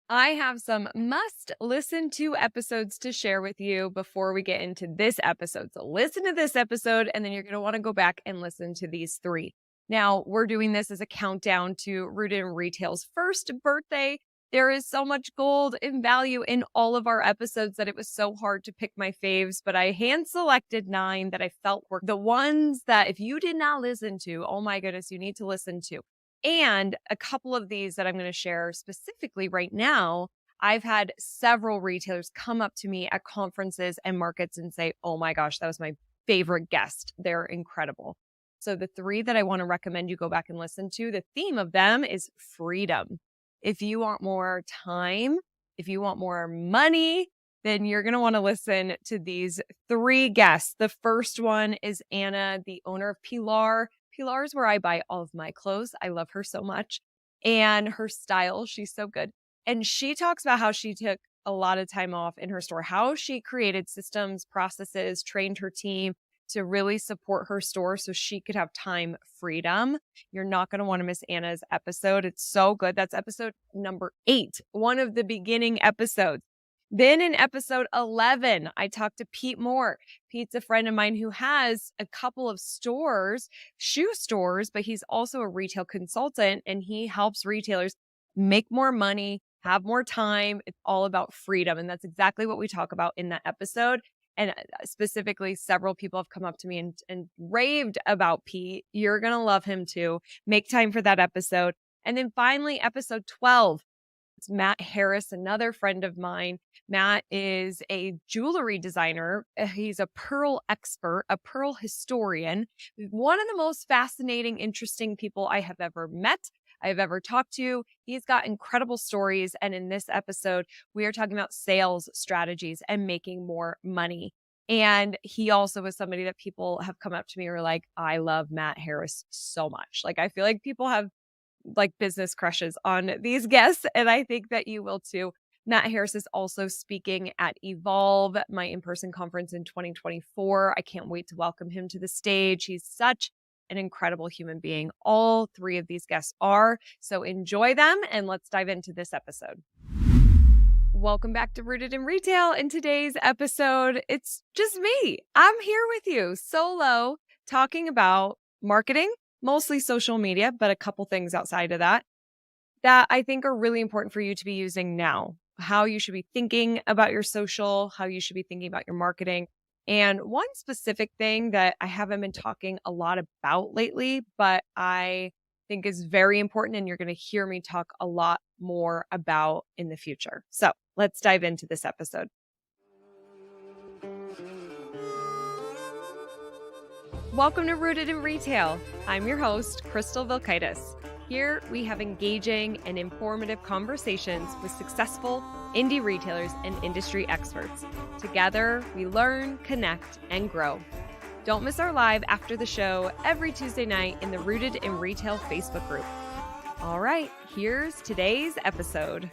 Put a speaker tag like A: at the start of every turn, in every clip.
A: I have some must listen to episodes to share with you before we get into this episode. So, listen to this episode, and then you're going to want to go back and listen to these three. Now, we're doing this as a countdown to Rooted in Retail's first birthday. There is so much gold and value in all of our episodes that it was so hard to pick my faves, but I hand selected 9 that I felt were the ones that if you did not listen to, oh my goodness, you need to listen to. And a couple of these that I'm going to share specifically right now, I've had several retailers come up to me at conferences and markets and say, oh my gosh, that was my favorite guest. They're incredible. So, the three that I want to recommend you go back and listen to, the theme of them is freedom. If you want more time, if you want more money, then you're going to want to listen to these three guests. The first one is Anna, the owner of Pilar. Pilar is where I buy all of my clothes. I love her so much. And her style, she's so good. And she talks about how she took a lot of time off in her store, how she created systems, processes, trained her team to really support her store so she could have time freedom. You're not going to want to miss Anna's episode. It's so good. That's episode number 8, one of the beginning episodes. Then in episode 11, I talked to Pete Moore. Pete's a friend of mine who has a couple of stores, shoe stores, but he's also a retail consultant and he helps retailers make more money, have more time. It's all about freedom. And that's exactly what we talk about in that episode. And specifically, several people have come up to me and raved about Pete. You're going to love him too. Make time for that episode. And then finally, episode 12. It's Matt Harris, another friend of mine. Matt is a jewelry designer. He's a pearl expert, a pearl historian, one of the most fascinating, interesting people I have ever met, I've ever talked to. He's got incredible stories. And in this episode, we are talking about sales strategies and making more money. And he also was somebody that people have come up to me or like, I love Matt Harris so much. Like, I feel like people have like business crushes on these guests, and I think that you will too. Matt Harris is also speaking at Evolve, my in-person conference in 2024. I can't wait to welcome him to the stage. He's such an incredible human being. All three of these guests are. So enjoy them, and let's dive into this episode. Welcome back to Rooted in Retail. In today's episode, it's just me. I'm here with you solo talking about marketing, mostly social media, but a couple things outside of that I think are really important for you to be using now. How you should be thinking about your social, how you should be thinking about your marketing. And one specific thing that I haven't been talking a lot about lately, but I think is very important and you're going to hear me talk a lot more about in the future. So let's dive into this episode. Welcome to Rooted in Retail. I'm your host, Crystal Vilkaitis. Here we have engaging and informative conversations with successful indie retailers and industry experts. Together, we learn, connect, and grow. Don't miss our live after the show every Tuesday night in the Rooted in Retail Facebook group. All right, here's today's episode.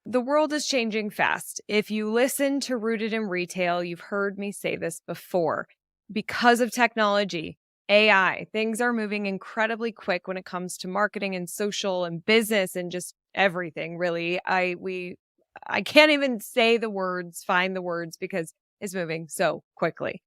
A: The world is changing fast. If you listen to Rooted in Retail, you've heard me say this before. Because of technology, AI, things are moving incredibly quick when it comes to marketing and social and business and just everything, really. I can't even say the words, find the words because it's moving so quickly.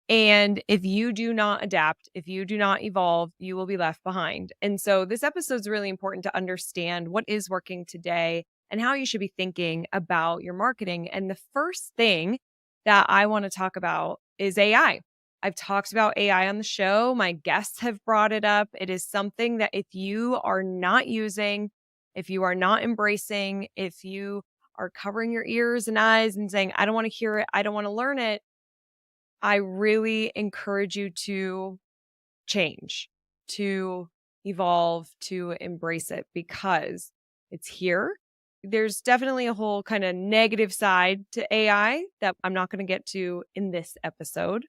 A: And if you do not adapt, if you do not evolve, you will be left behind. And so this episode is really important to understand what is working today and how you should be thinking about your marketing. And the first thing that I want to talk about is AI. I've talked about AI on the show. My guests have brought it up. It is something that if you are not using, if you are not embracing, if you are covering your ears and eyes and saying, I don't want to hear it, I don't want to learn it, I really encourage you to change, to evolve, to embrace it because it's here. There's definitely a whole kind of negative side to AI that I'm not going to get to in this episode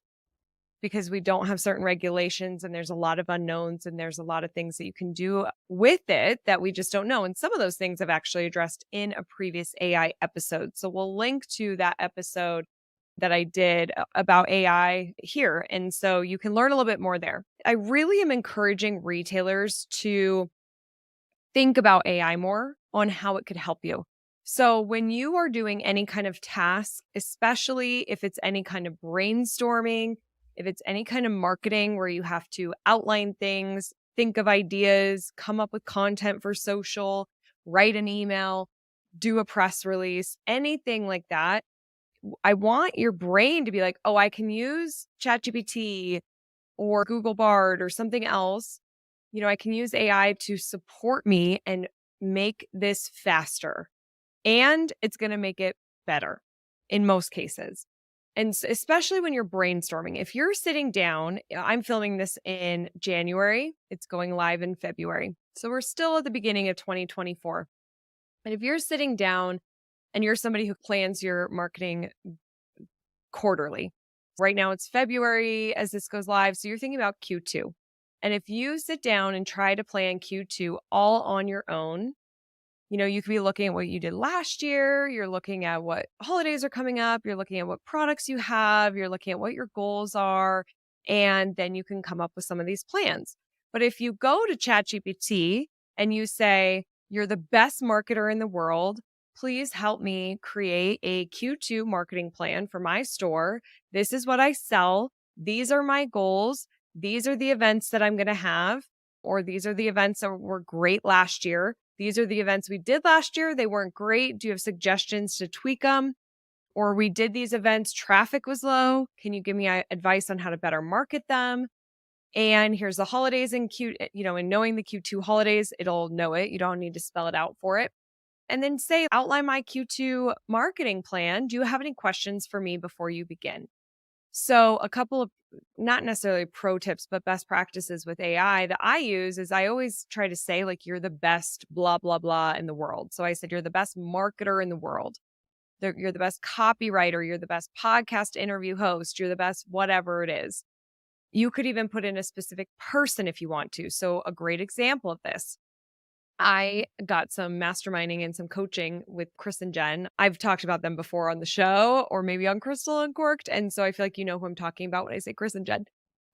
A: because we don't have certain regulations and there's a lot of unknowns and there's a lot of things that you can do with it that we just don't know. And some of those things I've actually addressed in a previous AI episode. So we'll link to that episode that I did about AI here. And so you can learn a little bit more there. I really am encouraging retailers to think about AI more on how it could help you. So when you are doing any kind of task, especially if it's any kind of brainstorming, if it's any kind of marketing where you have to outline things, think of ideas, come up with content for social, write an email, do a press release, anything like that, I want your brain to be like, oh, I can use ChatGPT or Google Bard or something else. I can use AI to support me and make this faster. And it's going to make it better in most cases. And especially when you're brainstorming, if you're sitting down, I'm filming this in January, it's going live in February. So we're still at the beginning of 2024. And if you're sitting down and you're somebody who plans your marketing quarterly, right now it's February as this goes live. So you're thinking about Q2. And if you sit down and try to plan Q2 all on your own, you could be looking at what you did last year. You're looking at what holidays are coming up. You're looking at what products you have. You're looking at what your goals are. And then you can come up with some of these plans. But if you go to ChatGPT and you say, you're the best marketer in the world, please help me create a Q2 marketing plan for my store. This is what I sell. These are my goals. These are the events that I'm going to have, or these are the events that were great last year. These are the events we did last year. They weren't great. Do you have suggestions to tweak them? Or we did these events, traffic was low. Can you give me advice on how to better market them? And here's the holidays in in knowing the Q2 holidays, it'll know it. You don't need to spell it out for it. And then say, outline my Q2 marketing plan. Do you have any questions for me before you begin? So a couple of not necessarily pro tips, but best practices with AI that I use is I always try to say, like, you're the best blah, blah, blah in the world. So I said, you're the best marketer in the world. You're the best copywriter. You're the best podcast interview host. You're the best whatever it is. You could even put in a specific person if you want to. So a great example of this, I got some masterminding and some coaching with Chris and Jen. I've talked about them before on the show or maybe on Crystal Uncorked. And so I feel like you know who I'm talking about when I say Chris and Jen.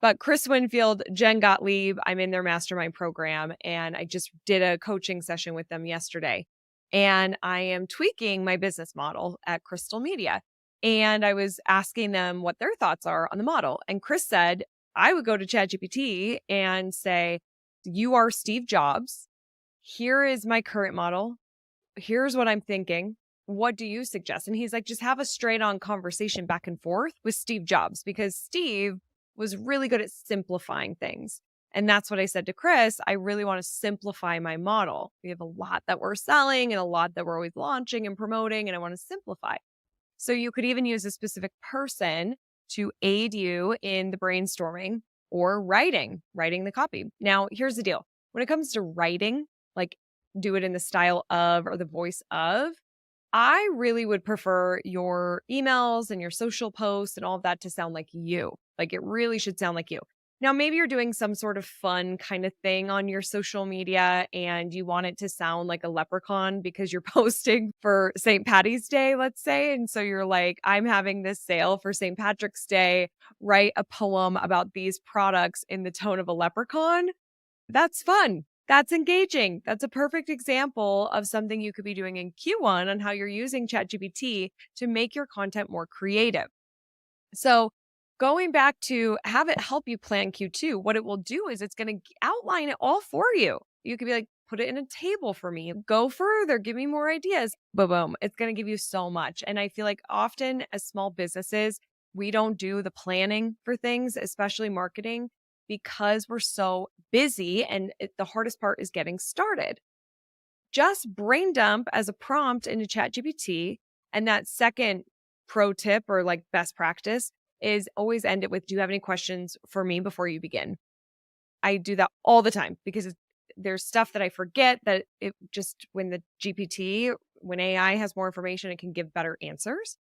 A: But Chris Winfield, Jen Gottlieb, I'm in their mastermind program. And I just did a coaching session with them yesterday. And I am tweaking my business model at Crystal Media. And I was asking them what their thoughts are on the model. And Chris said, I would go to ChatGPT and say, you are Steve Jobs. Here is my current model. Here's what I'm thinking. What do you suggest? And he's like, just have a straight on conversation back and forth with Steve Jobs, because Steve was really good at simplifying things. And that's what I said to Chris. I really want to simplify my model. We have a lot that we're selling and a lot that we're always launching and promoting, and I want to simplify. So you could even use a specific person to aid you in the brainstorming or writing the copy. Now, here's the deal. When it comes to writing, like do it in the style of or the voice of, I really would prefer your emails and your social posts and all of that to sound like you. Like it really should sound like you. Now, maybe you're doing some sort of fun kind of thing on your social media and you want it to sound like a leprechaun because you're posting for St. Patty's Day, let's say. And so you're like, I'm having this sale for St. Patrick's Day. Write a poem about these products in the tone of a leprechaun. That's fun. That's engaging. That's a perfect example of something you could be doing in Q1 on how you're using ChatGPT to make your content more creative. So going back to have it help you plan Q2, what it will do is it's going to outline it all for you. You could be like, put it in a table for me, go further, give me more ideas. Boom, boom. It's going to give you so much. And I feel like often as small businesses, we don't do the planning for things, especially marketing, because we're so busy and the hardest part is getting started. Just brain dump as a prompt into ChatGPT. And that second pro tip or like best practice is always end it with, do you have any questions for me before you begin? I do that all the time because there's stuff that I forget that it just when AI has more information, it can give better answers.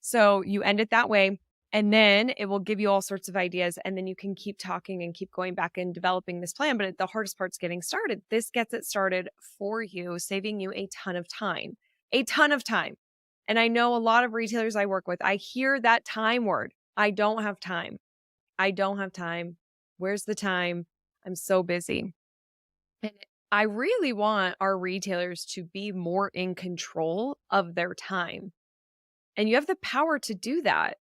A: So you end it that way. And then it will give you all sorts of ideas. And then you can keep talking and keep going back and developing this plan. But the hardest part's getting started. This gets it started for you, saving you a ton of time. And I know a lot of retailers I work with, I hear that time word. I don't have time. Where's the time? I'm so busy. And I really want our retailers to be more in control of their time. And you have the power to do that.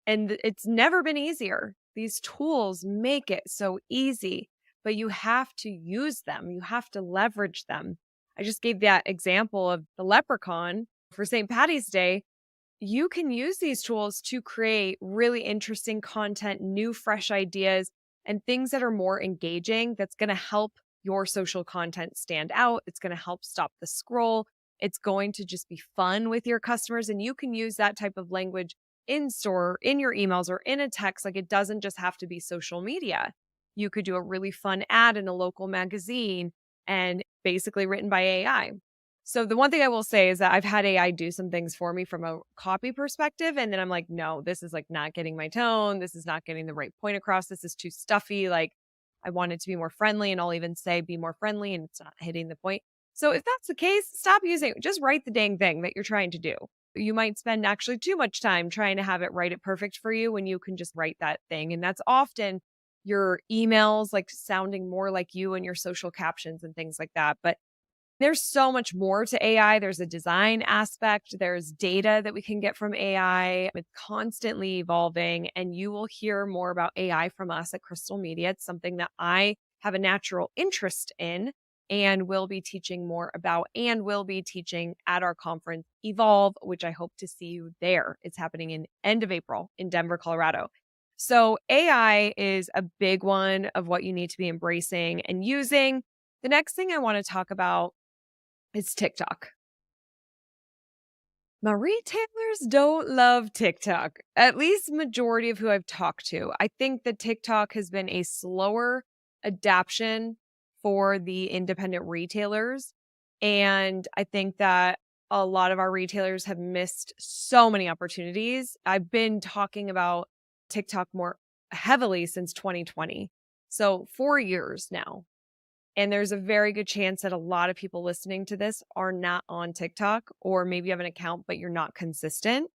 A: And it's never been easier. These tools make it so easy, but you have to use them. You have to leverage them. I just gave that example of the leprechaun for St. Patty's Day. You can use these tools to create really interesting content, new, fresh ideas, and things that are more engaging that's going to help your social content stand out. It's going to help stop the scroll. It's going to just be fun with your customers. And you can use that type of language in store, in your emails, or in a text. Like it doesn't just have to be social media. You could do a really fun ad in a local magazine and basically written by AI. So the one thing I will say is that I've had AI do some things for me from a copy perspective. And then I'm like, no, this is like not getting my tone. This is not getting the right point across. This is too stuffy. Like I want it to be more friendly. And I'll even say be more friendly and it's not hitting the point. So if that's the case, stop using it. Just write the dang thing that you're trying to do. You might spend actually too much time trying to have it write it perfect for you when you can just write that thing. And that's often your emails like sounding more like you and your social captions and things like that. But there's so much more to AI. There's a design aspect. There's data that we can get from AI. It's constantly evolving, and you will hear more about AI from us at Crystal Media. It's something that I have a natural interest in and will be teaching more about and will be teaching at our conference Evolve, which I hope to see you there. It's happening in end of April in Denver, Colorado. So AI is a big one of what you need to be embracing and using. The next thing I want to talk about is TikTok. Now, retailers don't love TikTok, at least majority of who I've talked to. I think that TikTok has been a slower adaption for the independent retailers. And I think that a lot of our retailers have missed so many opportunities. I've been talking about TikTok more heavily since 2020. So 4 years now. And there's a very good chance that a lot of people listening to this are not on TikTok, or maybe you have an account, but you're not consistent.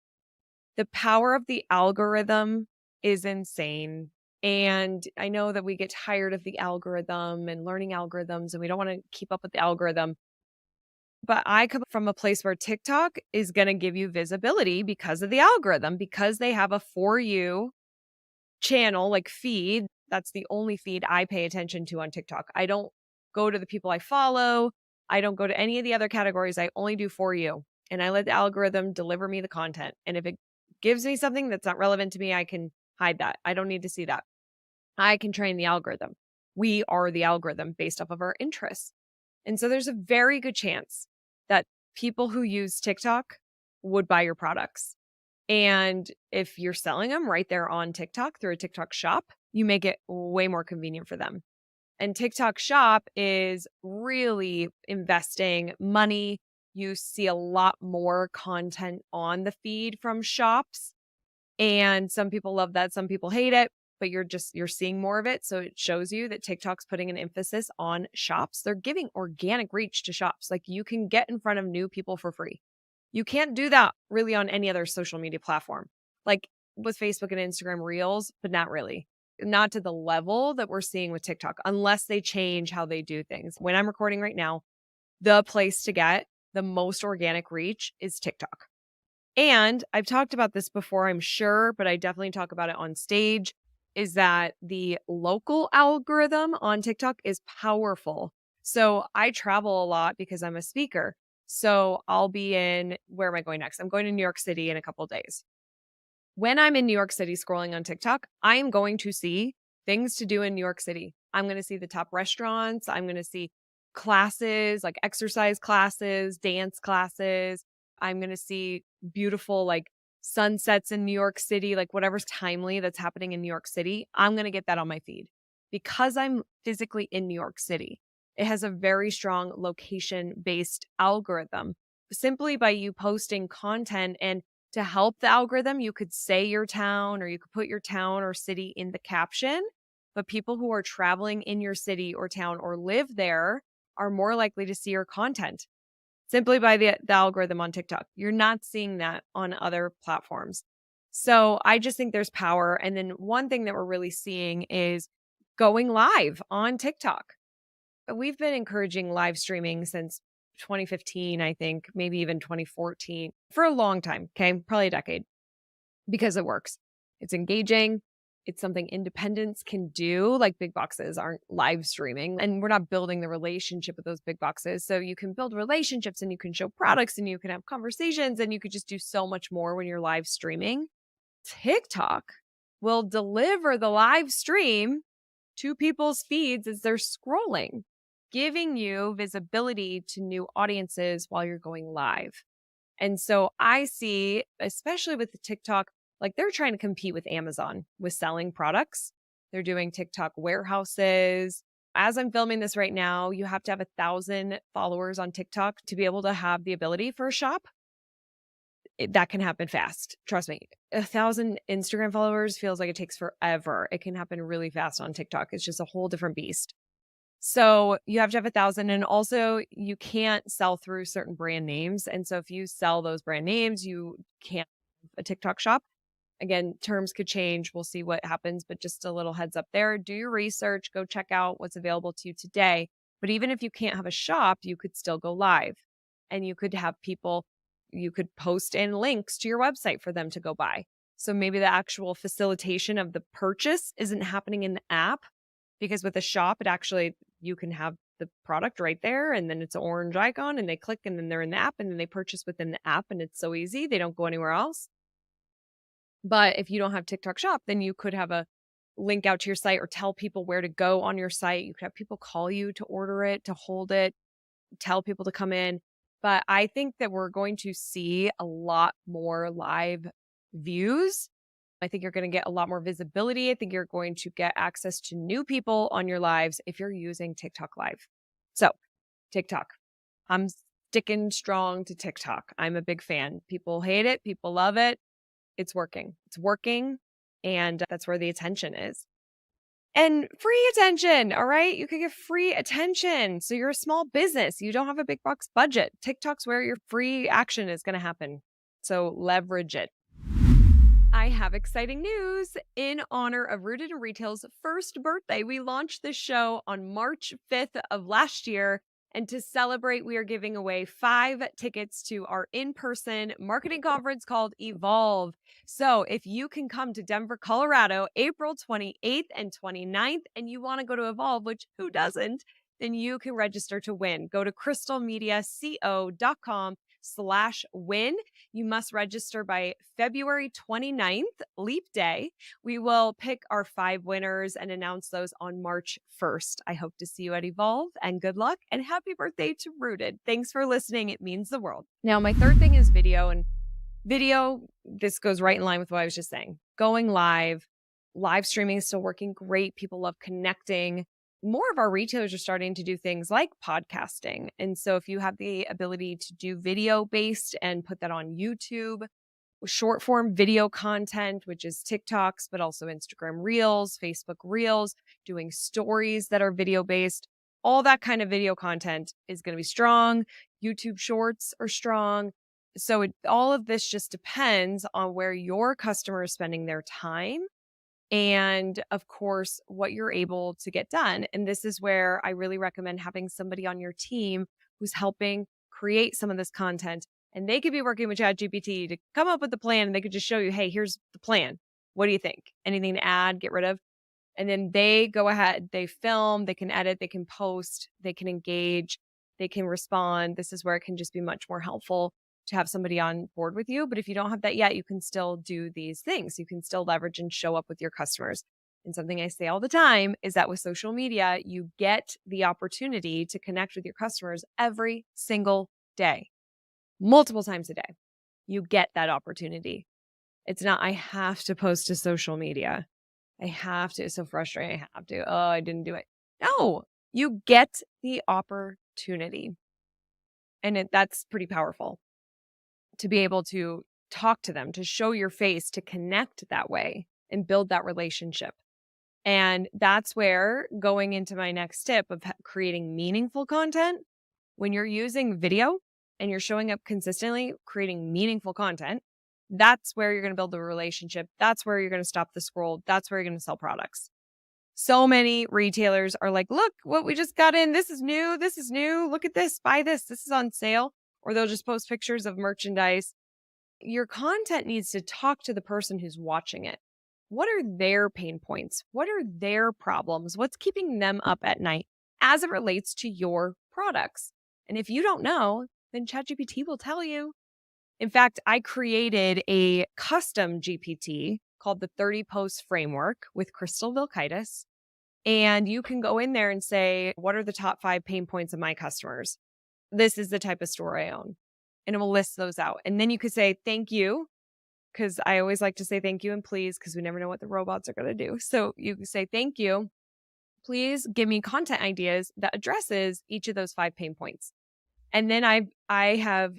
A: The power of the algorithm is insane. And I know that we get tired of the algorithm and learning algorithms, and we don't want to keep up with the algorithm. But I come from a place where TikTok is going to give you visibility because of the algorithm, because they have a For You channel, like feed. That's the only feed I pay attention to on TikTok. I don't go to the people I follow. I don't go to any of the other categories. I only do For You. And I let the algorithm deliver me the content. And if it gives me something that's not relevant to me, I can hide that. I don't need to see that. I can train the algorithm. We are the algorithm based off of our interests. And so there's a very good chance that people who use TikTok would buy your products. And if you're selling them right there on TikTok through a TikTok shop, you make it way more convenient for them. And TikTok shop is really investing money. You see a lot more content on the feed from shops. And some people love that. Some people hate it, but you're seeing more of it. So it shows you that TikTok's putting an emphasis on shops. They're giving organic reach to shops. Like you can get in front of new people for free. You can't do that really on any other social media platform, like with Facebook and Instagram Reels, but not really. Not to the level that we're seeing with TikTok, unless they change how they do things. When I'm recording right now, the place to get the most organic reach is TikTok. And I've talked about this before, I'm sure, but I definitely talk about it on stage, is that the local algorithm on TikTok is powerful. So I travel a lot because I'm a speaker. So I'll be where am I going next? I'm going to New York City in a couple of days. When I'm in New York City scrolling on TikTok, I am going to see things to do in New York City. I'm going to see the top restaurants. I'm going to see classes, like exercise classes, dance classes. I'm going to see beautiful like sunsets in New York City, like whatever's timely that's happening in New York City. I'm going to get that on my feed because I'm physically in New York City. It has a very strong location based algorithm. Simply by you posting content, and to help the algorithm, you could say your town or you could put your town or city in the caption. But people who are traveling in your city or town or live there are more likely to see your content simply by the algorithm on TikTok. You're not seeing that on other platforms. So I just think there's power. And then one thing that we're really seeing is going live on TikTok. we've been encouraging live streaming since 2015, I think, maybe even 2014 for a long time. Okay. Probably a decade because it works. It's engaging. It's something independents can do. Like big boxes aren't live streaming and we're not building the relationship with those big boxes. So you can build relationships and you can show products and you can have conversations and you could just do so much more when you're live streaming. TikTok will deliver the live stream to people's feeds as they're scrolling, giving you visibility to new audiences while you're going live. And so I see, especially with the TikTok, like they're trying to compete with Amazon with selling products. They're doing TikTok warehouses. As I'm filming this right now, you have to have 1,000 followers on TikTok to be able to have the ability for a shop. That can happen fast. Trust me. 1,000 Instagram followers feels like it takes forever. It can happen really fast on TikTok. It's just a whole different beast. So you have to have 1,000 and also you can't sell through certain brand names. And so if you sell those brand names, you can't have a TikTok shop. Again, terms could change. We'll see what happens, but just a little heads up there. Do your research, go check out what's available to you today. But even if you can't have a shop, you could still go live and you could have people, you could post in links to your website for them to go buy. So maybe the actual facilitation of the purchase isn't happening in the app because with a shop, it actually, you can have the product right there and then it's an orange icon and they click and then they're in the app and then they purchase within the app and it's so easy. They don't go anywhere else. But if you don't have TikTok shop, then you could have a link out to your site or tell people where to go on your site. You could have people call you to order it, to hold it, tell people to come in. But I think that we're going to see a lot more live views. I think you're going to get a lot more visibility. I think you're going to get access to new people on your lives if you're using TikTok Live. So, TikTok. I'm sticking strong to TikTok. I'm a big fan. People hate it. People love it. It's working. It's working. And that's where the attention is. And free attention. All right. You can get free attention. So you're a small business. You don't have a big box budget. TikTok's where your free action is going to happen. So leverage it. I have exciting news. In honor of Rooted in Retail's first birthday, we launched this show on March 5th of last year. And to celebrate, we are giving away 5 tickets to our in-person marketing conference called Evolve. So if you can come to Denver, Colorado, April 28th and 29th, and you want to go to Evolve, which who doesn't, then you can register to win. Go to crystalmediaco.com/win. You must register by February 29th, Leap Day. We will pick our 5 winners and announce those on March 1st. I hope to see you at Evolve and good luck and happy birthday to Rooted. Thanks for listening. It means the world. Now, my third thing is video. And video, this goes right in line with what I was just saying. Going live streaming is still working great. People love connecting. More of our retailers are starting to do things like podcasting. And so if you have the ability to do video based and put that on YouTube, short form video content, which is TikToks, but also Instagram Reels, Facebook Reels, doing stories that are video based, all that kind of video content is going to be strong. YouTube Shorts are strong. So all of this just depends on where your customer is spending their time. And of course, what you're able to get done. And this is where I really recommend having somebody on your team who's helping create some of this content. And they could be working with ChatGPT to come up with the plan. And they could just show you, hey, here's the plan. What do you think? Anything to add, get rid of? And then they go ahead, they film, they can edit, they can post, they can engage, they can respond. This is where it can just be much more helpful to have somebody on board with you. But if you don't have that yet, you can still do these things. You can still leverage and show up with your customers. And something I say all the time is that with social media, you get the opportunity to connect with your customers every single day, multiple times a day. You get that opportunity. It's not, I have to post to social media. I have to. It's so frustrating. I have to. Oh, I didn't do it. No, you get the opportunity. And that's pretty powerful to be able to talk to them, to show your face, to connect that way and build that relationship. And that's where going into my next tip of creating meaningful content, when you're using video and you're showing up consistently, creating meaningful content, that's where you're going to build the relationship. That's where you're going to stop the scroll. That's where you're going to sell products. So many retailers are like, look what we just got in. This is new. This is new. Look at this. Buy this. This is on sale. Or they'll just post pictures of merchandise. Your content needs to talk to the person who's watching it. What are their pain points? What are their problems? What's keeping them up at night as it relates to your products? And if you don't know, then ChatGPT will tell you. In fact, I created a custom GPT called the 30 Post Framework with Crystal Vilkaitis. And you can go in there and say, what are the top 5 pain points of my customers? This is the type of store I own. And it will list those out. And then you could say, thank you, because I always like to say thank you and please, because we never know what the robots are going to do. So you can say, thank you. Please give me content ideas that addresses each of those 5 pain points. And then I have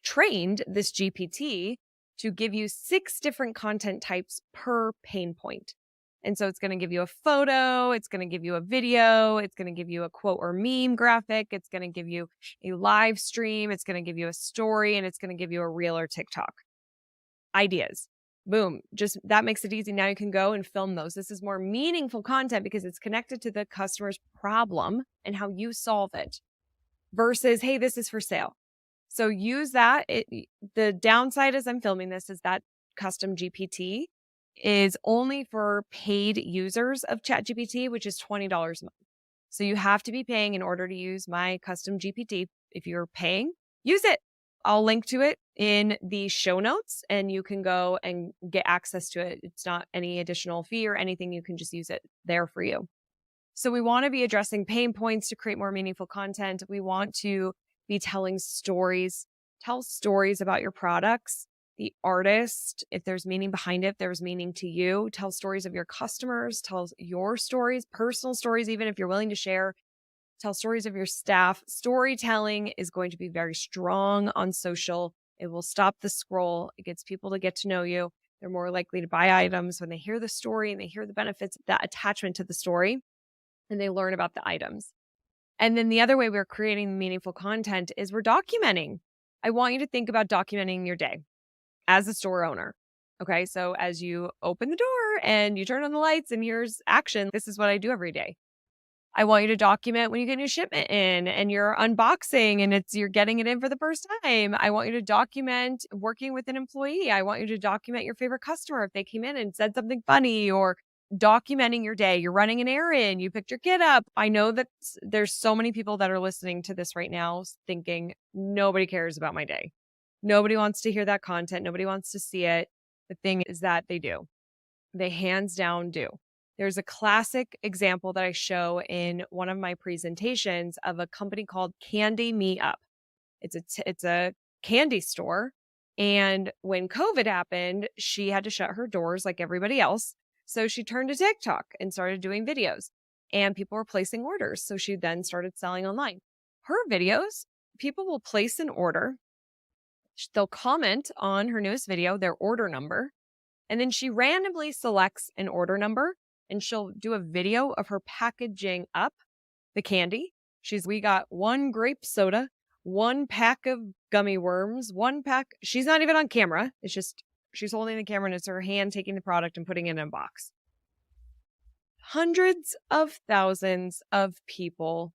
A: trained this GPT to give you 6 different content types per pain point. And so it's going to give you a photo, it's going to give you a video, it's going to give you a quote or meme graphic, it's going to give you a live stream, it's going to give you a story, and it's going to give you a reel or TikTok. Ideas. Boom. Just that makes it easy. Now you can go and film those. This is more meaningful content because it's connected to the customer's problem and how you solve it versus, hey, this is for sale. So use that. The downside as I'm filming this is that custom GPT is only for paid users of ChatGPT, which is $20 a month. So you have to be paying in order to use my custom GPT. If you're paying, use it. I'll link to it in the show notes and you can go and get access to it. It's not any additional fee or anything. You can just use it there for you. So we want to be addressing pain points to create more meaningful content. We want to be telling stories. Tell stories about your products, the artist, if there's meaning behind it, if there's meaning to you. Tell stories of your customers, tell your stories, personal stories, even if you're willing to share. Tell stories of your staff. Storytelling is going to be very strong on social. It will stop the scroll. It gets people to get to know you. They're more likely to buy items when they hear the story and they hear the benefits of that attachment to the story and they learn about the items. And then the other way we're creating meaningful content is we're documenting. I want you to think about documenting your day as a store owner. Okay, so as you open the door and you turn on the lights and here's action, this is what I do every day. I want you to document when you get your shipment in and you're unboxing and you're getting it in for the first time. I want you to document working with an employee. I want you to document your favorite customer if they came in and said something funny, or documenting your day. You're running an errand, you picked your kid up. I know that there's so many people that are listening to this right now thinking nobody cares about my day. Nobody wants to hear that content. Nobody wants to see it. The thing is that they do. They hands down do. There's a classic example that I show in one of my presentations of a company called Candy Me Up. It's a candy store. And when COVID happened, she had to shut her doors like everybody else. So she turned to TikTok and started doing videos and people were placing orders. So she then started selling online. Her videos, people will place an order. They'll comment on her newest video, their order number. And then she randomly selects an order number and she'll do a video of her packaging up the candy. We got 1 grape soda, 1 pack of gummy worms, 1 pack. She's not even on camera. It's just, she's holding the camera and it's her hand taking the product and putting it in a box. Hundreds of thousands of people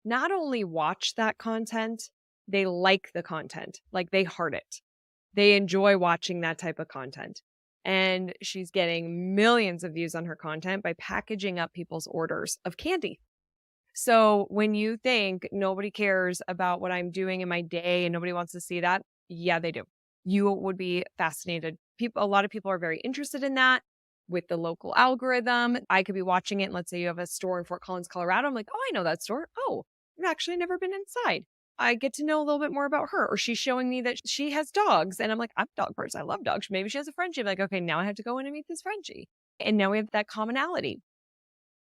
A: not only watch that content, they like the content, like they heart it. They enjoy watching that type of content. And she's getting millions of views on her content by packaging up people's orders of candy. So when you think nobody cares about what I'm doing in my day and nobody wants to see that, yeah, they do. You would be fascinated. A lot of people are very interested in that with the local algorithm. I could be watching it. And let's say you have a store in Fort Collins, Colorado. I'm like, oh, I know that store. Oh, I've actually never been inside. I get to know a little bit more about her, or she's showing me that she has dogs. And I'm like, I'm a dog person. I love dogs. Maybe she has a Frenchie. I'm like, okay, now I have to go in and meet this Frenchie. And now we have that commonality.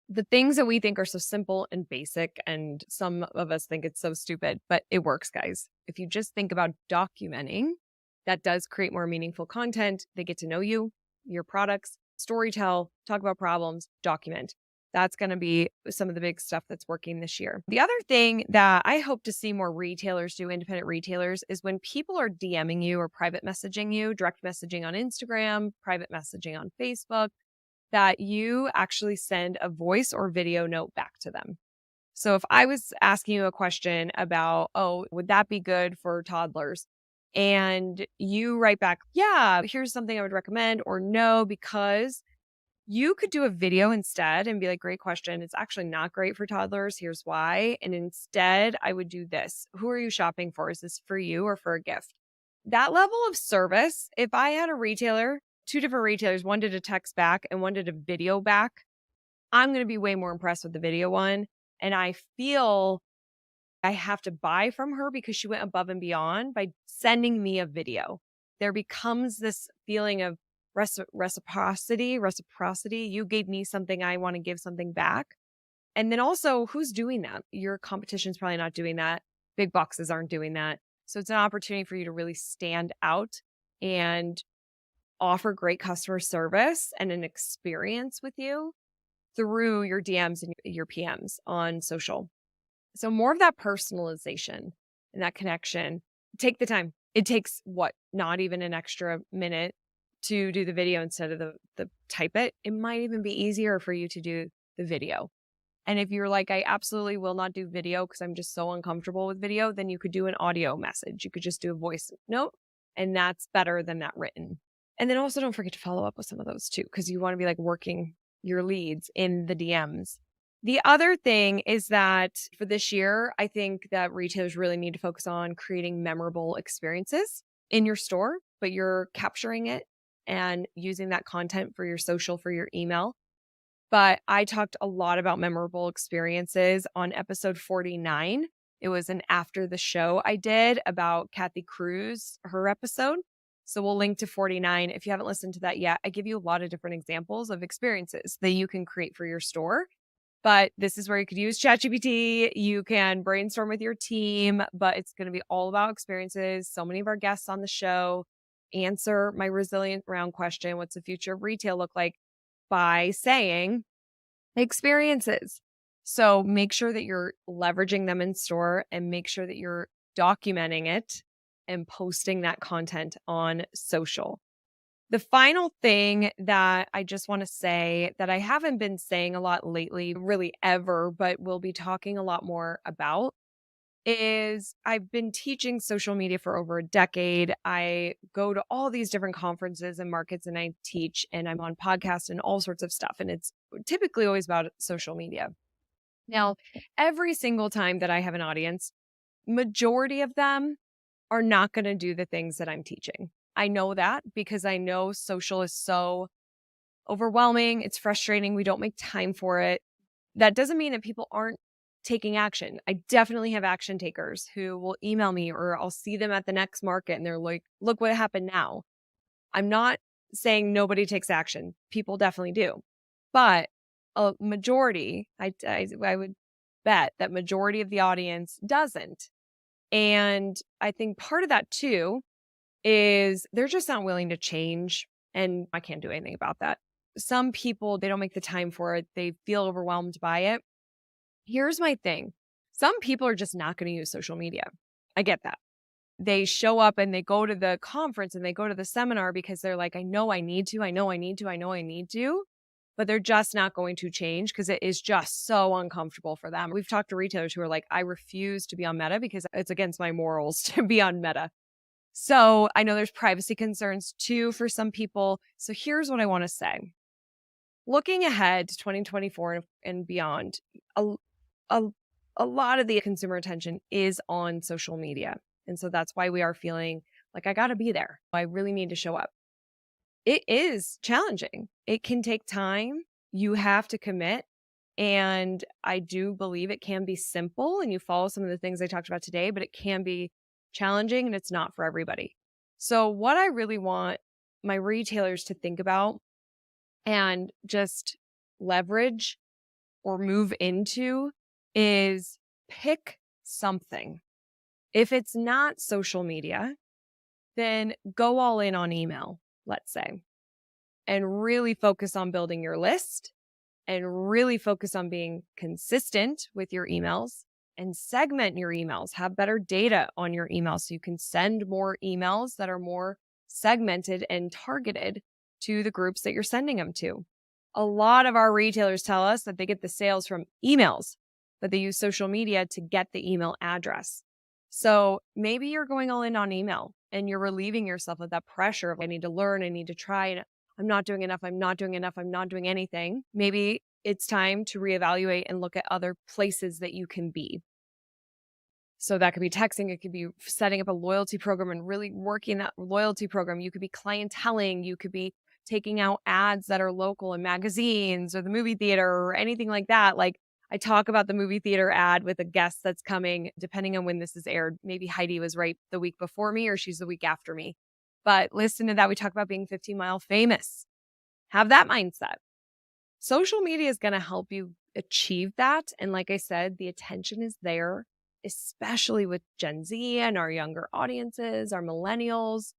A: The things that we think are so simple and basic, and some of us think it's so stupid, but it works, guys. If you just think about documenting, that does create more meaningful content. They get to know you, your products, storytell, talk about problems, document. That's going to be some of the big stuff that's working this year. The other thing that I hope to see more retailers do, independent retailers, is when people are DMing you or private messaging you, direct messaging on Instagram, private messaging on Facebook, that you actually send a voice or video note back to them. So if I was asking you a question about, oh, would that be good for toddlers? And you write back, yeah, here's something I would recommend, or no, because you could do a video instead and be like, great question. It's actually not great for toddlers. Here's why. And instead, I would do this. Who are you shopping for? Is this for you or for a gift? That level of service, if I had a retailer, two different retailers, one did a text back and one did a video back, I'm going to be way more impressed with the video one. And I feel I have to buy from her because she went above and beyond by sending me a video. There becomes this feeling of reciprocity. You gave me something, I want to give something back. And then also, who's doing that? Your competition's probably not doing that. Big boxes aren't doing that. So it's an opportunity for you to really stand out and offer great customer service and an experience with you through your DMs and your PMs on social. So more of that personalization and that connection. Take the time. It takes not even an extra minute to do the video instead of the type it. It might even be easier for you to do the video. And if you're like, I absolutely will not do video because I'm just so uncomfortable with video, then you could do an audio message. You could just do a voice note, and that's better than that written. And then also don't forget to follow up with some of those too, because you want to be like working your leads in the DMs. The other thing is that for this year, I think that retailers really need to focus on creating memorable experiences in your store, but you're capturing it and using that content for your social, for your email. But I talked a lot about memorable experiences on episode 49. It was an after the show I did about Kathy Cruz, her episode. So we'll link to 49. If you haven't listened to that yet, I give you a lot of different examples of experiences that you can create for your store. But this is where you could use ChatGPT. You can brainstorm with your team, but it's going to be all about experiences. So many of our guests on the show answer my resilient round question. What's the future of retail look like? By saying experiences. So make sure that you're leveraging them in store and make sure that you're documenting it and posting that content on social. The final thing that I just want to say that I haven't been saying a lot lately, really ever, but we'll be talking a lot more about is I've been teaching social media for over a decade. I go to all these different conferences and markets and I teach and I'm on podcasts and all sorts of stuff. And it's typically always about social media. Now, every single time that I have an audience, majority of them are not going to do the things that I'm teaching. I know that because I know social is so overwhelming. It's frustrating. We don't make time for it. That doesn't mean that people aren't taking action. I definitely have action takers who will email me or I'll see them at the next market and they're like, look what happened now. I'm not saying nobody takes action. People definitely do. But a majority, I would bet that majority of the audience doesn't. And I think part of that too is they're just not willing to change. And I can't do anything about that. Some people, they don't make the time for it. They feel overwhelmed by it. Here's my thing. Some people are just not going to use social media. I get that. They show up and they go to the conference and they go to the seminar because they're like, I know I need to, but they're just not going to change because it is just so uncomfortable for them. We've talked to retailers who are like, I refuse to be on Meta because it's against my morals to be on Meta. So I know there's privacy concerns too for some people. So here's what I want to say. Looking ahead to 2024 and beyond, a lot of the consumer attention is on social media. And so that's why we are feeling like I got to be there. I really need to show up. It is challenging. It can take time. You have to commit. And I do believe it can be simple and you follow some of the things I talked about today, but it can be challenging and it's not for everybody. So what I really want my retailers to think about and just leverage or move into is pick something. If it's not social media, then go all in on email, let's say, and really focus on building your list and really focus on being consistent with your emails and segment your emails. Have better data on your emails so you can send more emails that are more segmented and targeted to the groups that you're sending them to. A lot of our retailers tell us that they get the sales from emails, but they use social media to get the email address. So maybe you're going all in on email and you're relieving yourself of that pressure of I need to learn, I need to try, and I'm not doing enough, I'm not doing enough, I'm not doing anything. Maybe it's time to reevaluate and look at other places that you can be. So that could be texting, it could be setting up a loyalty program and really working that loyalty program. You could be clienteling, you could be taking out ads that are local in magazines or the movie theater or anything like that. Like I talk about the movie theater ad with a guest that's coming, depending on when this is aired. Maybe Heidi was right the week before me or she's the week after me. But listen to that. We talk about being 15 mile famous. Have that mindset. Social media is going to help you achieve that. And like I said, the attention is there, especially with Gen Z and our younger audiences, our millennials.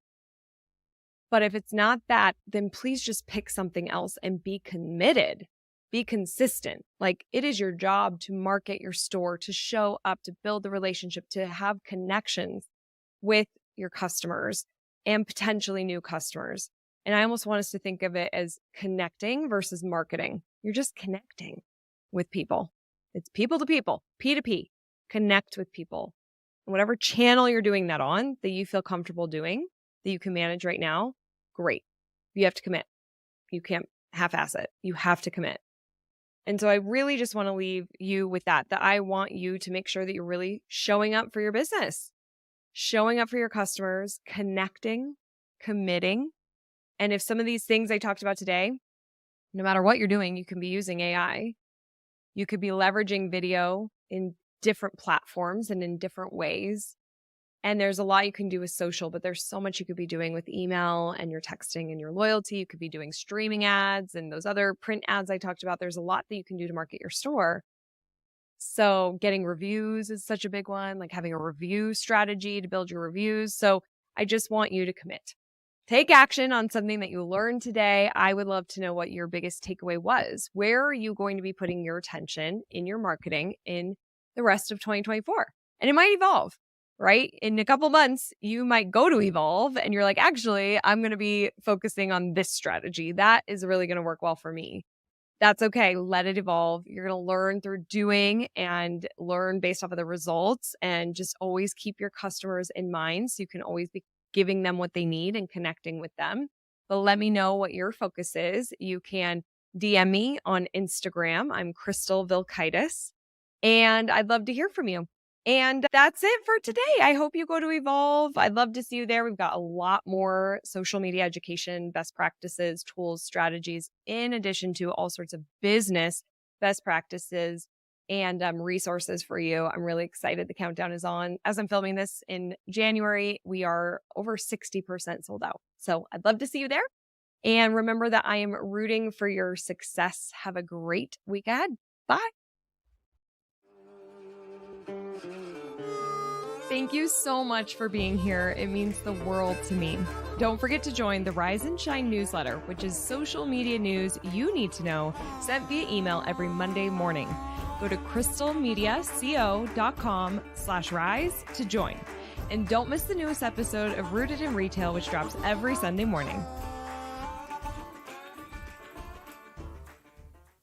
A: But if it's not that, then please just pick something else and be committed. Be consistent. Like it is your job to market your store, to show up, to build the relationship, to have connections with your customers and potentially new customers. And I almost want us to think of it as connecting versus marketing. You're just connecting with people. It's people to people, P2P. Connect with people. And whatever channel you're doing that on that you feel comfortable doing, that you can manage right now, great. You have to commit. You can't half-ass it. You have to commit. And so I really just want to leave you with that I want you to make sure that you're really showing up for your business, showing up for your customers, connecting, committing. And if some of these things I talked about today, no matter what you're doing, you can be using AI. You could be leveraging video in different platforms and in different ways. And there's a lot you can do with social, but there's so much you could be doing with email and your texting and your loyalty. You could be doing streaming ads and those other print ads I talked about. There's a lot that you can do to market your store. So getting reviews is such a big one, like having a review strategy to build your reviews. So I just want you to commit. Take action on something that you learned today. I would love to know what your biggest takeaway was. Where are you going to be putting your attention in your marketing in the rest of 2024? And it might evolve, right? In a couple months, you might go to evolve and you're like, actually, I'm going to be focusing on this strategy. That is really going to work well for me. That's okay. Let it evolve. You're going to learn through doing and learn based off of the results, and just always keep your customers in mind so you can always be giving them what they need and connecting with them. But let me know what your focus is. You can DM me on Instagram. I'm Crystal Vilkaitis, and I'd love to hear from you. And that's it for today. I hope you go to Evolve. I'd love to see you there. We've got a lot more social media education, best practices, tools, strategies, in addition to all sorts of business best practices and resources for you. I'm really excited. The countdown is on. As I'm filming this in January, we are over 60% sold out. So I'd love to see you there. And remember that I am rooting for your success. Have a great week ahead. Bye. Thank you so much for being here. It means the world to me. Don't forget to join the Rise and Shine newsletter, which is social media news you need to know, sent via email every Monday morning. Go to crystalmediaco.com/rise to join. And don't miss the newest episode of Rooted in Retail, which drops every Sunday morning.